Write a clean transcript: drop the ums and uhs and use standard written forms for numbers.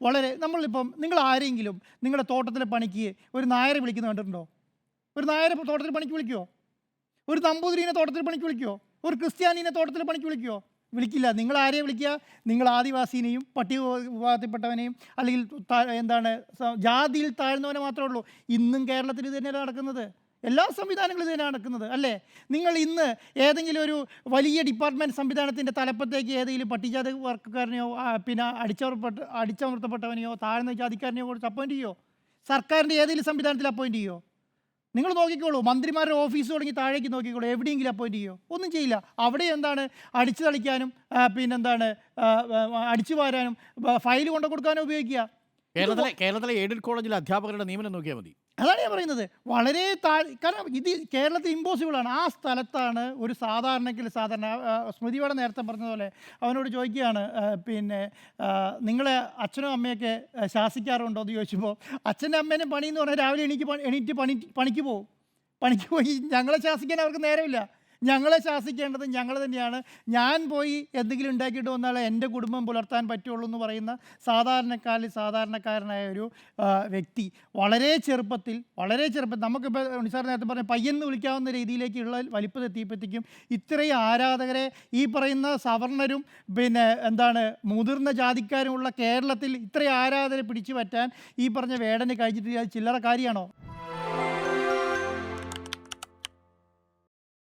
വളരെ നമ്മളിപ്പം നിങ്ങൾ ആരെങ്കിലും നിങ്ങളുടെ തോട്ടത്തിലെ പണിക്ക് ഒരു നായരെ വിളിക്കുന്നത് കണ്ടിട്ടുണ്ടോ? ഒരു നായരെ തോട്ടത്തിൽ പണിക്ക് വിളിക്കുമോ? ഒരു നമ്പൂതിരീനെ തോട്ടത്തിൽ പണിക്ക് വിളിക്കുമോ? ഒരു ക്രിസ്ത്യാനീനെ തോട്ടത്തിൽ പണിക്ക് വിളിക്കുമോ? വിളിക്കില്ല. നിങ്ങൾ ആരെയും വിളിക്കുക? നിങ്ങൾ ആദിവാസീനെയും പട്ടിക വിഭാഗത്തിൽപ്പെട്ടവനെയും അല്ലെങ്കിൽ എന്താണ് ജാതിയിൽ താഴ്ന്നവനെ മാത്രമേ ഉള്ളൂ. ഇന്നും കേരളത്തിൽ ഇത് തന്നെയാണ് നടക്കുന്നത്. എല്ലാ സംവിധാനങ്ങളും ഇത് തന്നെയാണ് നടക്കുന്നത് അല്ലേ? നിങ്ങൾ ഇന്ന് ഏതെങ്കിലും ഒരു വലിയ ഡിപ്പാർട്ട്മെൻറ്റ് സംവിധാനത്തിൻ്റെ തലപ്പത്തേക്ക് ഏതെങ്കിലും പട്ടികജാതി വർഗ്ഗക്കാരനെയോ പിന്നെ അടിച്ചമർത്തപ്പെട്ടവനെയോ താഴ്ന്ന ജാതിക്കാരനെയോ കുറിച്ച് അപ്പോയിൻറ്റ് ചെയ്യുമോ? സർക്കാരിൻ്റെ ഏതെങ്കിലും സംവിധാനത്തിൽ അപ്പോയിൻറ്റ് ചെയ്യുമോ? നിങ്ങൾ നോക്കിക്കോളൂ. മന്ത്രിമാരുടെ ഓഫീസ് തുടങ്ങി താഴേക്ക് നോക്കിക്കോളൂ. എവിടെയെങ്കിലും അപ്പോയിൻറ്റ് ചെയ്യുമോ? ഒന്നും ചെയ്യില്ല. അവിടെ എന്താണ് അടിച്ചു തളിക്കാനും പിന്നെന്താണ് അടിച്ചു വാരാനും ഫയൽ കൊണ്ടു കൊടുക്കാനും ഉപയോഗിക്കുക. കേരളത്തിലെ എയ്ഡഡ് കോളേജിലെ അധ്യാപകരുടെ നിയമനം നോക്കിയാൽ മതി. അതാണ് ഞാൻ പറയുന്നത്. വളരെ കാരണം ഇത് കേരളത്തിൽ ഇമ്പോസിബിളാണ്. ആ സ്ഥലത്താണ് ഒരു സാധാരണ സ്മൃതിയോടെ നേരത്തെ പറഞ്ഞതുപോലെ അവനോട് ചോദിക്കുകയാണ്, പിന്നെ നിങ്ങളെ അച്ഛനും അമ്മയൊക്കെ ശാസിക്കാറുണ്ടോ എന്ന് ചോദിച്ചപ്പോൾ അച്ഛൻ്റെ അമ്മേനും പണിയെന്ന് പറഞ്ഞാൽ രാവിലെ എണീറ്റ് പണിക്ക് പോകും. പണിക്ക് പോയി ഞങ്ങളെ ശാസിക്കാൻ അവർക്ക് നേരമില്ല. ഞങ്ങളെ ശാസിക്കേണ്ടത് ഞങ്ങൾ തന്നെയാണ്. ഞാൻ പോയി എന്തെങ്കിലും ഉണ്ടാക്കിയിട്ട് വന്നാൽ എൻ്റെ കുടുംബം പുലർത്താൻ പറ്റുള്ളൂ എന്ന് പറയുന്ന സാധാരണക്കാരനായ ഒരു വ്യക്തി വളരെ ചെറുപ്പത്തിൽ നമുക്കിപ്പോൾ നിസാർ നേരത്തെ പറഞ്ഞ പയ്യെന്ന് വിളിക്കാവുന്ന രീതിയിലേക്കുള്ള വലിപ്പത്തെത്തിയപ്പോഴത്തേക്കും ഇത്രയും ആരാധകരെ ഈ പറയുന്ന സവർണരും പിന്നെ എന്താണ് മുതിർന്ന ജാതിക്കാരുമുള്ള കേരളത്തിൽ ഇത്രയും ആരാധകരെ പിടിച്ചു പറ്റാൻ ഈ പറഞ്ഞ വേടന് കഴിഞ്ഞിട്ട് ചില്ലറ കാര്യമാണോ?